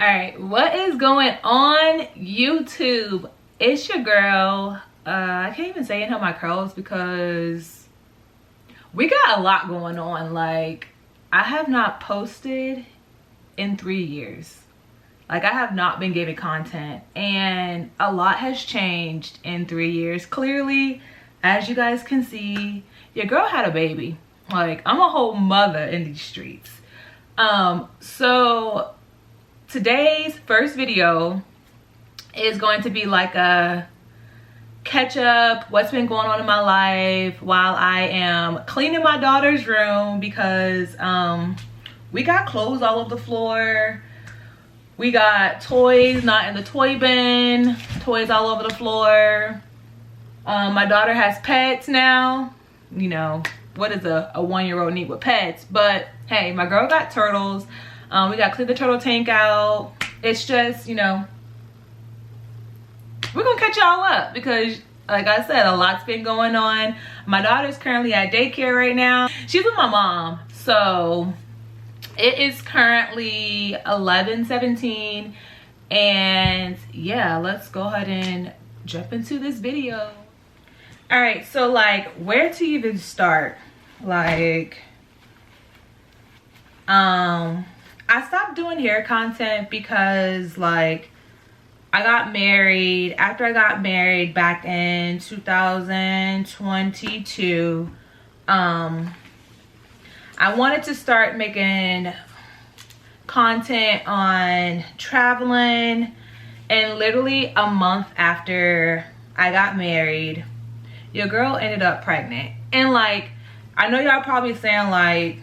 All right, what is going on YouTube? It's your girl. I can't even say my curls because we got a lot going on. Like, I have not posted in 3 years. Like, I have not been giving content, and a lot has changed in 3 years. Clearly, as you guys can see, your girl had a baby. Like, I'm a whole mother in these streets. So today's first video is going to be like a catch up, what's been going on in my life while I am cleaning my daughter's room, because we got clothes all over the floor. We got toys not in the toy bin, toys all over the floor. My daughter has pets now. You know, what does a 1-year-old need with pets? But hey, my girl got turtles. We got to clean the turtle tank out. It's just, you know, we're gonna catch y'all up because, like I said, a lot's been going on. My daughter's currently at daycare right now. She's with my mom. So it is currently 11:17, and yeah, let's go ahead and jump into this video. All right, so like, where to even start? Like, I stopped doing hair content because, like, I got married. After I got married back in 2022, I wanted to start making content on traveling, and literally a month after I got married, your girl ended up pregnant. And like, I know y'all probably saying like,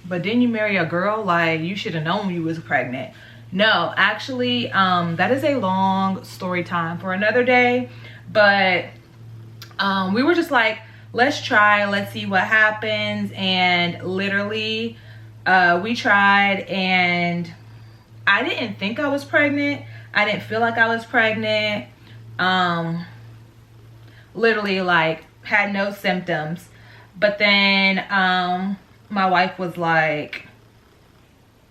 but didn't you marry a girl? Like, you should have known you was pregnant. No, actually, that is a long story time for another day. But we were just like, let's try, let's see what happens. And literally, we tried, and I didn't think I was pregnant. I didn't feel like I was pregnant. Literally, like, had no symptoms. But then my wife was like,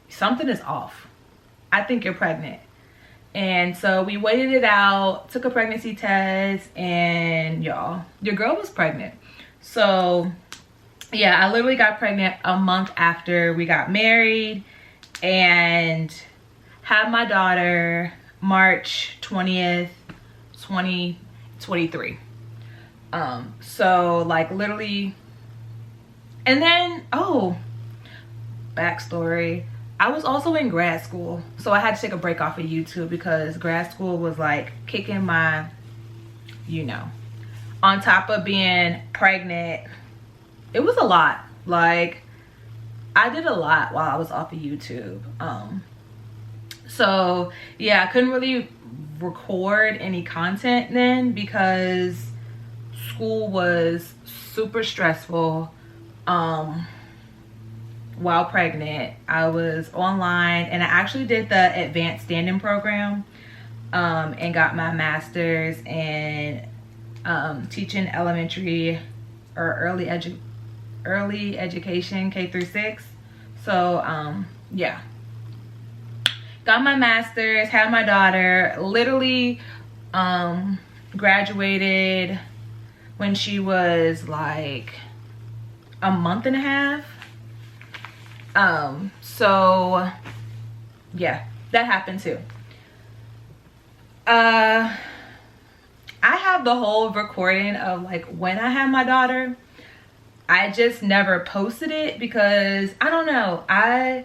something is off. I think you're pregnant. And so we waited it out, took a pregnancy test, and y'all, your girl was pregnant. So yeah, I literally got pregnant a month after we got married, and had my daughter March 20th, 2023. So like, literally. And then, oh, backstory, I was also in grad school, so I had to take a break off of YouTube because grad school was like kicking my, you know, on top of being pregnant. It was a lot. Like, I did a lot while I was off of YouTube. So yeah, I couldn't really record any content then because school was super stressful. While pregnant, I was online, and I actually did the advanced stand-in program, and got my master's in teaching elementary or early education, K-6. So yeah, got my master's, had my daughter, literally graduated when she was like a month and a half. So yeah, that happened too. I have the whole recording of like when I had my daughter. I just never posted it because I don't know, I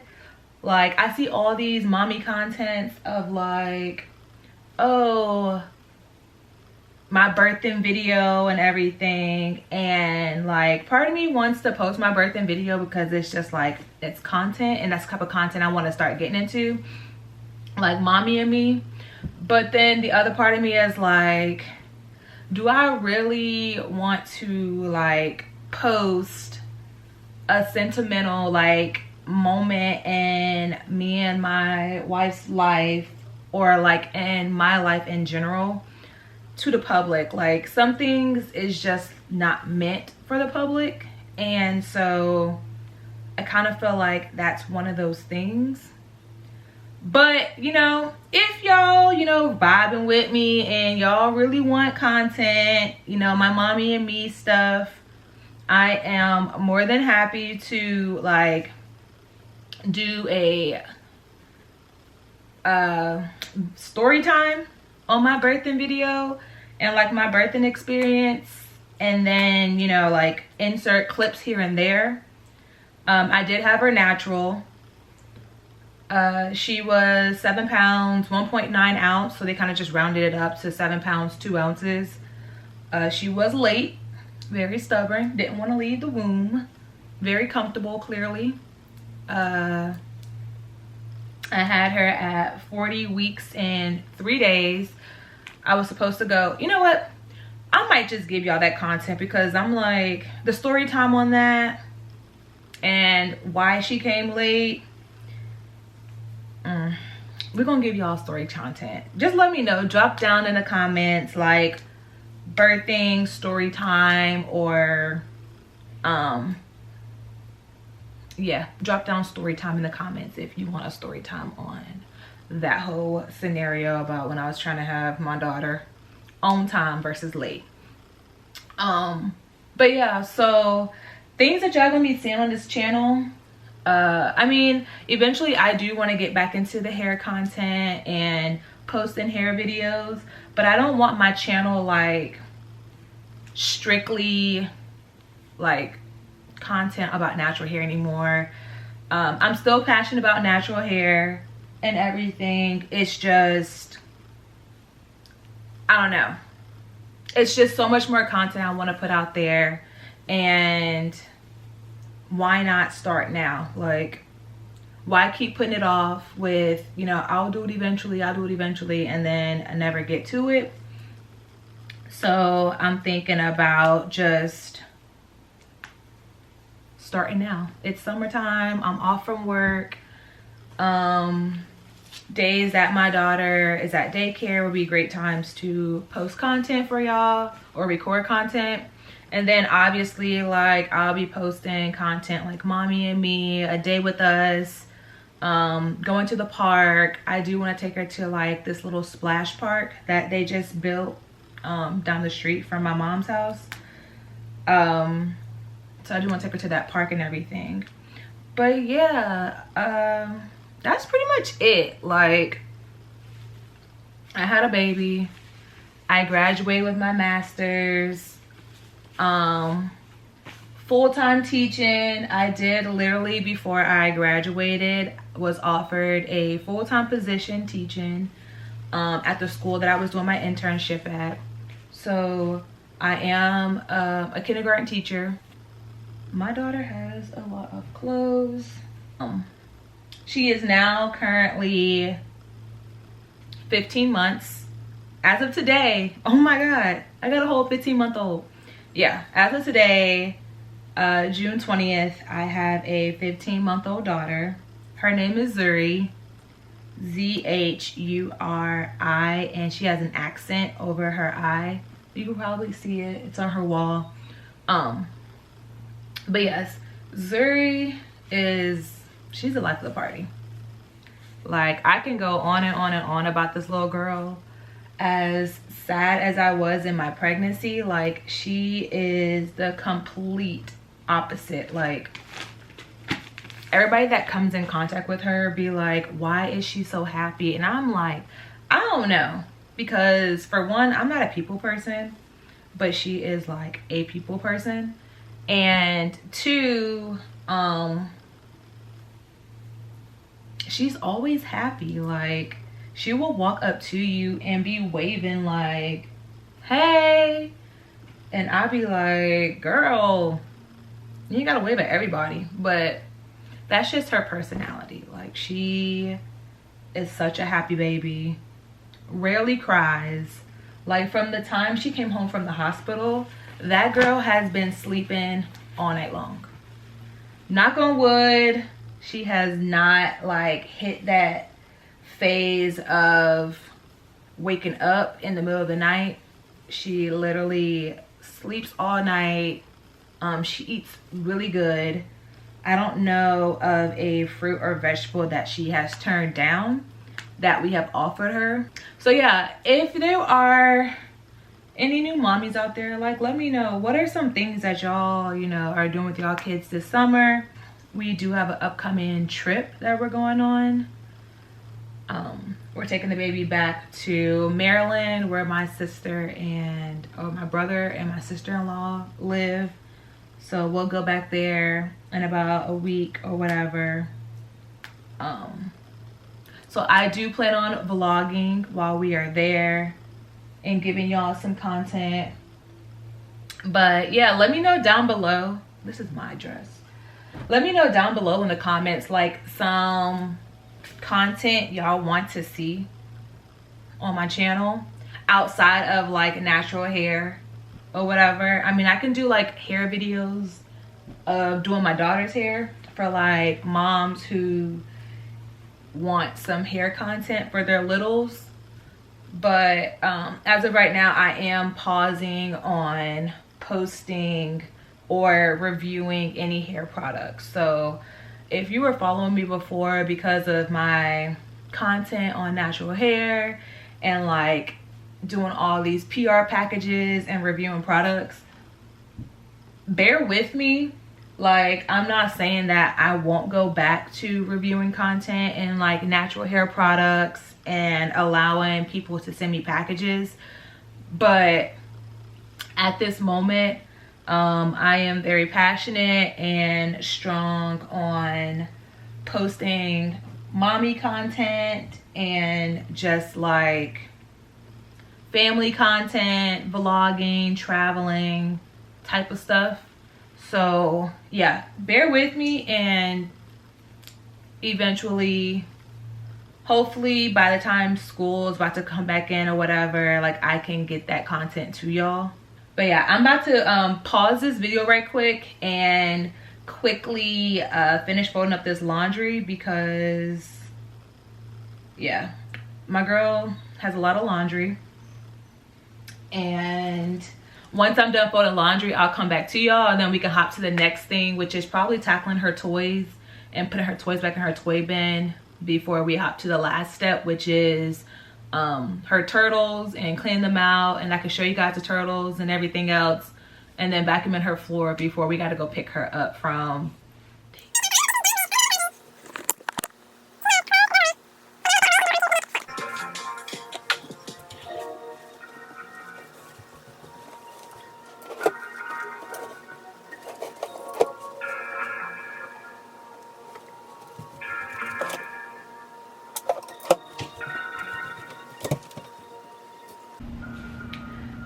see all these mommy contents of like, oh, my birthing video and everything, and like part of me wants to post my birthing video because it's just like, it's content, and that's the type of content I want to start getting into, like mommy and me. But then the other part of me is like, do I really want to like post a sentimental like moment in me and my wife's life, or like in my life in general, to the public? Like, some things is just not meant for the public, and so I kind of feel like that's one of those things. But you know, if y'all, you know, vibing with me and y'all really want content, you know, my mommy and me stuff, I am more than happy to like do a story time on my birthing video and like my birthing experience, and then, you know, like insert clips here and there. I did have her natural. She was 7 pounds 1.9 ounce, so they kind of just rounded it up to 7 pounds 2 ounces. She was late, very stubborn, didn't want to leave the womb, very comfortable, clearly. I had her at 40 weeks and 3 days. I was supposed to go, you know what, I might just give y'all that content because I'm like, the story time on that and why she came late, we're gonna give y'all story content. Just let me know, drop down in the comments like birthing story time, or yeah, drop down story time in the comments if you want a story time on that whole scenario about when I was trying to have my daughter on time versus late. But yeah, so things that y'all gonna be seeing on this channel, I mean, eventually I do want to get back into the hair content and posting hair videos, but I don't want my channel like strictly like content about natural hair anymore. I'm still passionate about natural hair and everything. It's just, I don't know, it's just so much more content I want to put out there, and why not start now? Like, why keep putting it off with, you know, I'll do it eventually, and then I never get to it. So I'm thinking about just starting now. It's summertime, I'm off from work. Days that my daughter is at daycare will be great times to post content for y'all or record content. And then obviously, like, I'll be posting content like mommy and me, a day with us, going to the park. I do want to take her to like this little splash park that they just built down the street from my mom's house. So I do want to take her to that park and everything. But yeah, that's pretty much it. Like, I had a baby, I graduated with my master's. Full-time teaching, I did literally before I graduated, was offered a full-time position teaching at the school that I was doing my internship at. So I am a kindergarten teacher. My daughter has a lot of clothes. She is now currently 15 months as of today. Oh my god, I got a whole 15-month-old. Yeah, as of today, June 20th, I have a 15-month-old daughter. Her name is Zuri, Z-H-U-R-I, and she has an accent over her I. You can probably see it, it's on her wall. But yes, Zuri she's the life of the party. Like, I can go on and on and on about this little girl. As sad as I was in my pregnancy, like, she is the complete opposite. Like, everybody that comes in contact with her be like, why is she so happy? And I'm like, I don't know, because for one, I'm not a people person, but she is like a people person. And two, she's always happy. Like, she will walk up to you and be waving like, hey. And I'll be like, girl, you gotta wave at everybody. But that's just her personality. Like, she is such a happy baby, rarely cries. Like, from the time she came home from the hospital, that girl has been sleeping all night long. Knock on wood, she has not like hit that phase of waking up in the middle of the night. She literally sleeps all night. She eats really good. I don't know of a fruit or vegetable that she has turned down. that we have offered her. So yeah, if there are any new mommies out there, like, let me know what are some things that y'all, you know, are doing with y'all kids this summer. We do have an upcoming trip that we're going on. We're taking the baby back to Maryland, where my sister and my brother and my sister-in-law live. So we'll go back there in about a week or whatever. So I do plan on vlogging while we are there and giving y'all some content. But yeah, let me know down below. This is my dress. Let me know down below in the comments, like, some content y'all want to see on my channel outside of like natural hair or whatever. I mean, I can do like hair videos of doing my daughter's hair for like moms who want some hair content for their littles. But as of right now, I am pausing on posting or reviewing any hair products. So if you were following me before because of my content on natural hair and like doing all these PR packages and reviewing products, bear with me. Like, I'm not saying that I won't go back to reviewing content and like natural hair products and allowing people to send me packages, but at this moment, I am very passionate and strong on posting mommy content and just like family content, vlogging, traveling type of stuff. So yeah, bear with me, and eventually, hopefully by the time school is about to come back in or whatever, like, I can get that content to y'all. But yeah, I'm about to pause this video right quick and quickly finish folding up this laundry, because yeah, my girl has a lot of laundry. And once I'm done folding laundry, I'll come back to y'all, and then we can hop to the next thing, which is probably tackling her toys and putting her toys back in her toy bin before we hop to the last step, which is her turtles, and clean them out, and I can show you guys the turtles and everything else, and then vacuum in her floor before we got to go pick her up from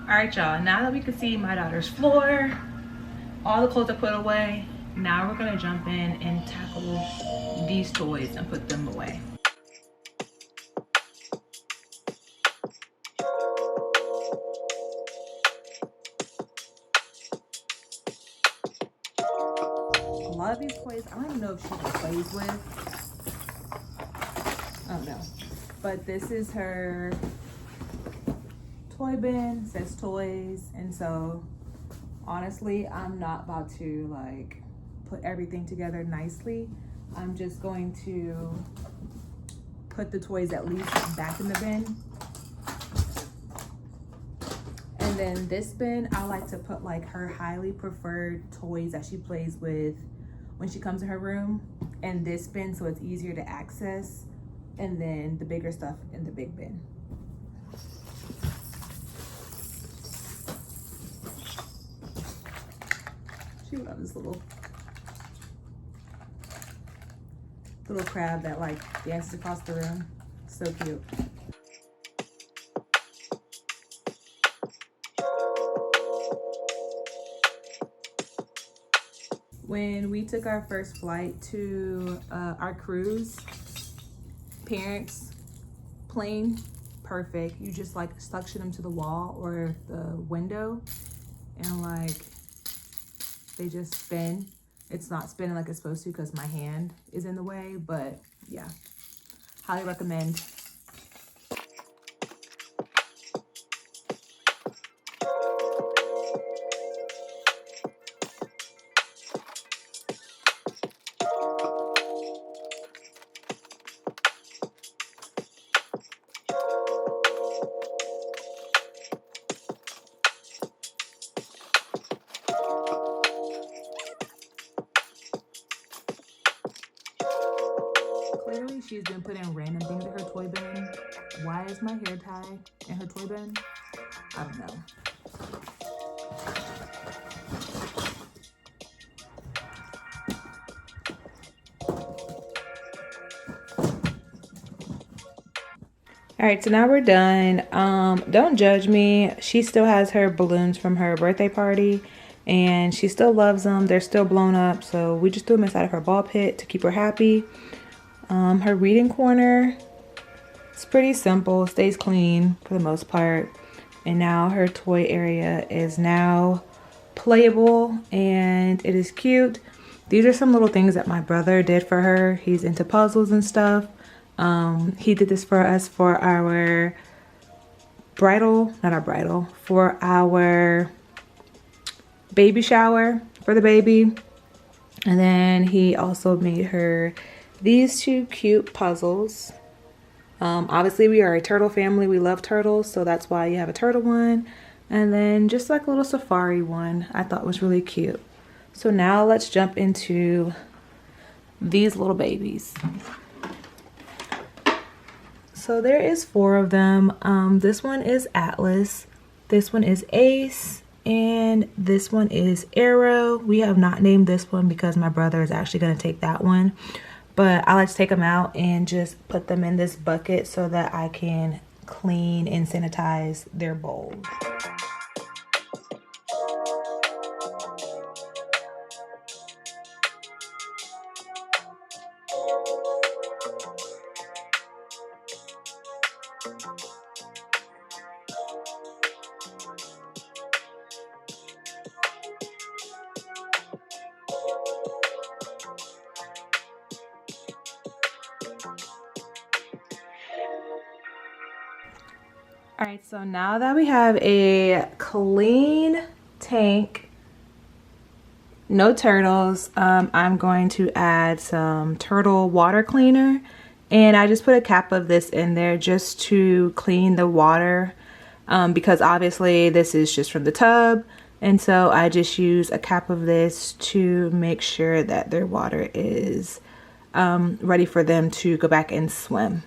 All right, y'all, now that we can see my daughter's floor, all the clothes are put away, now we're gonna jump in and tackle these toys and put them away. A lot of these toys, I don't even know if she plays with. I don't know. But this is her toy bin, says toys, and so honestly, I'm not about to like put everything together nicely. I'm just going to put the toys at least back in the bin. And then this bin, I like to put like her highly preferred toys that she plays with when she comes to her room, and this bin so it's easier to access, and then the bigger stuff in the big bin. She would love this little crab that like dances across the room. So cute. When we took our first flight to our cruise, parents plane, perfect. You just like suction them to the wall or the window, and like they just spin. It's not spinning like it's supposed to because my hand is in the way, but yeah, highly recommend. just been putting random things in her toy bin. Why is my hair tie in her toy bin? I don't know. All right, so now we're done. Don't judge me. She still has her balloons from her birthday party and she still loves them. They're still blown up, so we just threw them inside of her ball pit to keep her happy. Her reading corner, it's pretty simple, stays clean for the most part. And now her toy area is now playable and it is cute. These are some little things that my brother did for her. He's into puzzles and stuff. He did this for us for our for our baby shower for the baby. And then he also made her these two cute puzzles. Obviously we are a turtle family. We love turtles, so that's why you have a turtle one. And then just like a little safari one I thought was really cute. So now let's jump into these little babies. So there is 4 of them. This one is Atlas, this one is Ace, and this one is Arrow. We have not named this one because my brother is actually going to take that one. But I like to take them out and just put them in this bucket so that I can clean and sanitize their bowls. All right, so now that we have a clean tank, no turtles, I'm going to add some turtle water cleaner. And I just put a cap of this in there just to clean the water because obviously this is just from the tub. And so I just use a cap of this to make sure that their water is ready for them to go back and swim.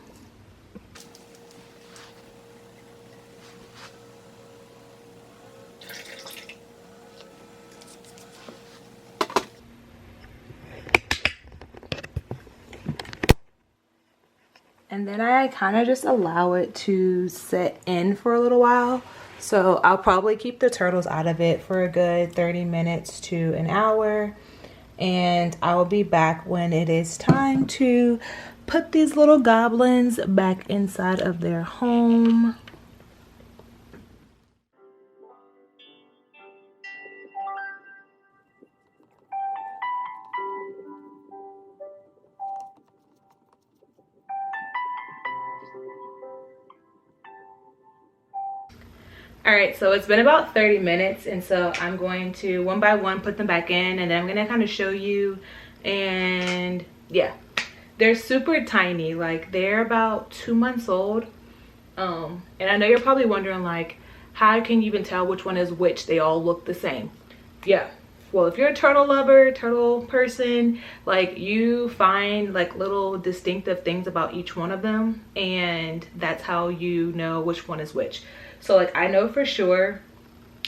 And then I kind of just allow it to sit in for a little while. So I'll probably keep the turtles out of it for a good 30 minutes to an hour. And I will be back when it is time to put these little goblins back inside of their home. All right, so it's been about 30 minutes, and so I'm going to one by one put them back in, and then I'm gonna kind of show you. And yeah, they're super tiny, like they're about 2 months old. And I know you're probably wondering, like, how can you even tell which one is which? They all look the same. Yeah, well, if you're a turtle lover, turtle person, like, you find like little distinctive things about each one of them, and that's how you know which one is which. So like, I know for sure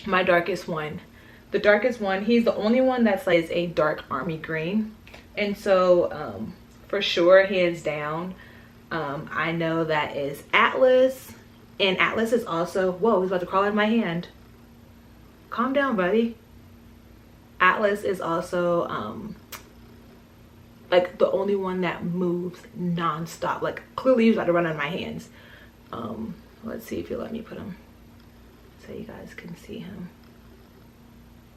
my darkest one, the darkest one, he's the only one that's like is a dark army green. And so for sure, hands down, I know that is Atlas. And Atlas is also, whoa, he's about to crawl in my hand. Calm down, buddy. Atlas is also like the only one that moves non-stop. Like, clearly he's about to run out of my hands. Let's see if you'll let me put him so you guys can see him.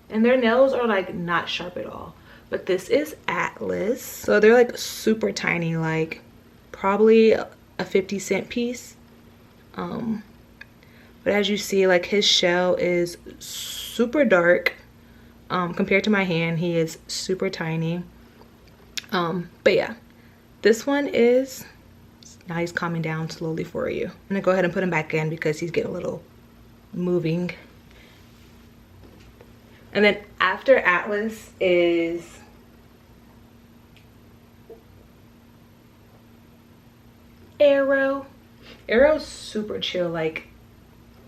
And their nails are like not sharp at all. But this is Atlas. So they're like super tiny, like probably a 50-cent piece. But as you see, like, his shell is super dark. Compared to my hand, he is super tiny. But yeah, this one is, now he's calming down slowly for you. I'm gonna go ahead and put him back in because he's getting a little moving. And then after Atlas is Arrow. Arrow's super chill. Like,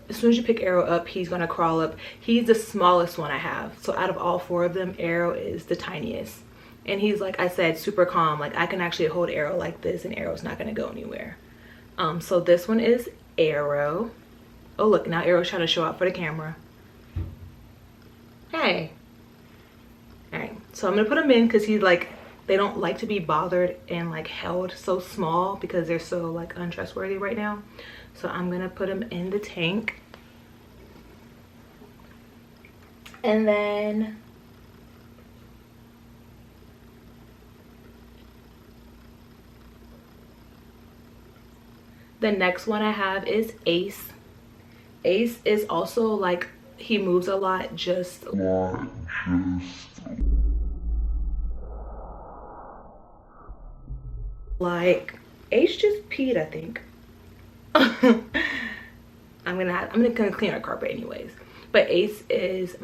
as soon as you pick Arrow up, he's gonna crawl up. He's the smallest one I have. So out of all 4 of them, Arrow is the tiniest. And he's, like I said, super calm. Like, I can actually hold Arrow like this and Arrow's not gonna go anywhere. So this one is Arrow. Oh look, now Arrow's trying to show up for the camera. Hey. All right, so I'm gonna put him in because he's like, they don't like to be bothered and like held so small because they're so like untrustworthy right now. So I'm gonna put him in the tank. And then the next one I have is Ace. Ace is also like, he moves a lot, just like Ace just peed, I think. I'm gonna clean our carpet anyways. But Ace is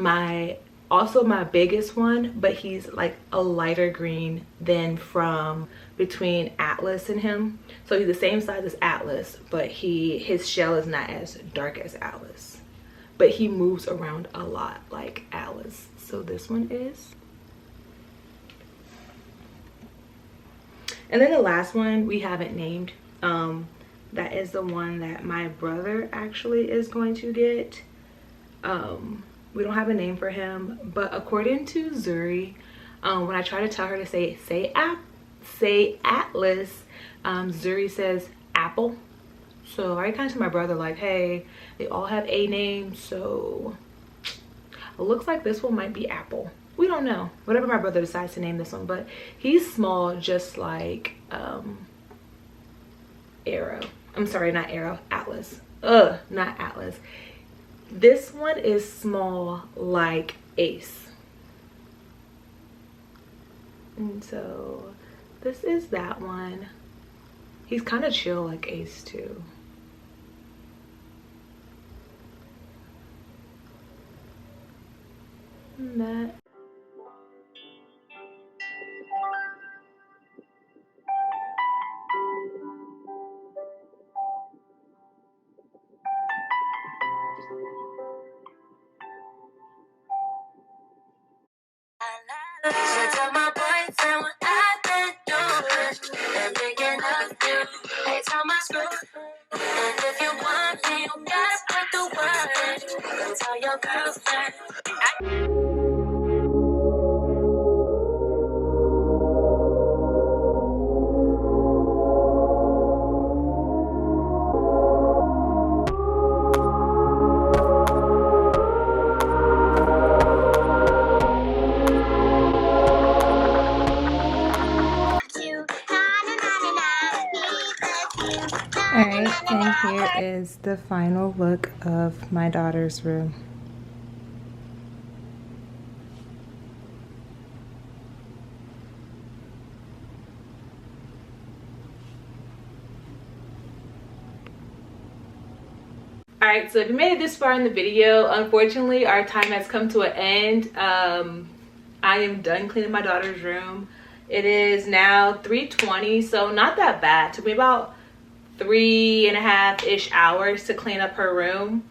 also my biggest one, but he's like a lighter green than from between Atlas and him. So he's the same size as Atlas, but his shell is not as dark as Atlas. But he moves around a lot like Atlas. So this one is. And then the last one we haven't named. That is the one that my brother actually is going to get. We don't have a name for him, but according to Zuri, when I try to tell her to say Atlas, Zuri says apple. So I kind of to my brother like, hey, they all have a name, so it looks like this one might be apple. We don't know, whatever my brother decides to name this one, but he's small, just like Arrow. I'm sorry, not Arrow, Atlas. Not Atlas. This one is small like Ace. And so this is that one. He's kind of chill like Ace too. And that. So tell my boyfriend what I've been doing and thinking of you. Hey, tell my screw. And if you want me, you gotta put the word in. And tell your girlfriend. Alright, and here is the final look of my daughter's room. Alright, so if you made it this far in the video, unfortunately our time has come to an end. I am done cleaning my daughter's room. It is now 3:20, so not that bad. It took me about 3.5-ish hours to clean up her room.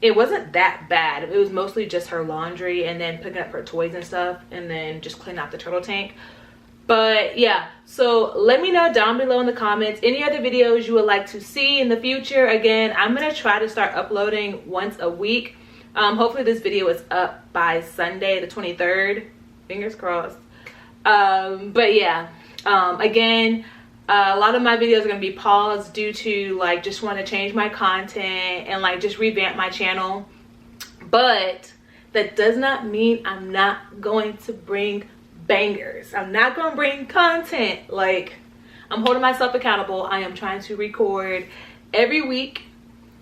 It wasn't that bad. It was mostly just her laundry and then picking up her toys and stuff and then just cleaning out the turtle tank. But yeah, so let me know down below in the comments any other videos you would like to see in the future. Again, I'm gonna try to start uploading once a week. Hopefully this video is up by Sunday the 23rd, fingers crossed. But yeah, again, a lot of my videos are going to be paused due to like just want to change my content and like just revamp my channel. But that does not mean I'm not going to bring bangers. I'm not going to bring content. Like, I'm holding myself accountable. I am trying to record every week.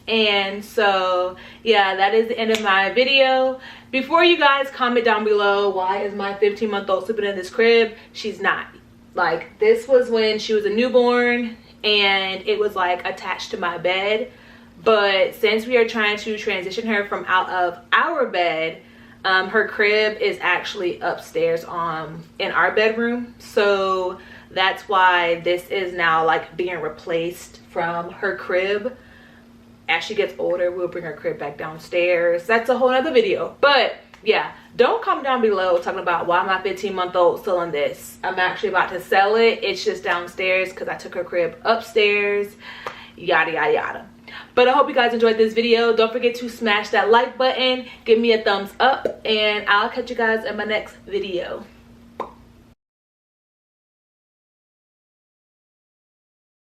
And so yeah, that is the end of my video. Before you guys comment down below, why is my 15-month-old sleeping in this crib? She's not. Like, this was when she was a newborn and it was like attached to my bed. But since we are trying to transition her from out of our bed, her crib is actually upstairs in our bedroom. So That's why this is now like being replaced from her crib. As she gets older, we'll bring her crib back downstairs. That's a whole other video. But yeah, don't comment down below talking about why my 15-month-old still in this. I'm actually about to sell it. It's just downstairs because I took her crib upstairs. Yada yada yada. But I hope you guys enjoyed this video. Don't forget to smash that like button, give me a thumbs up, and I'll catch you guys in my next video.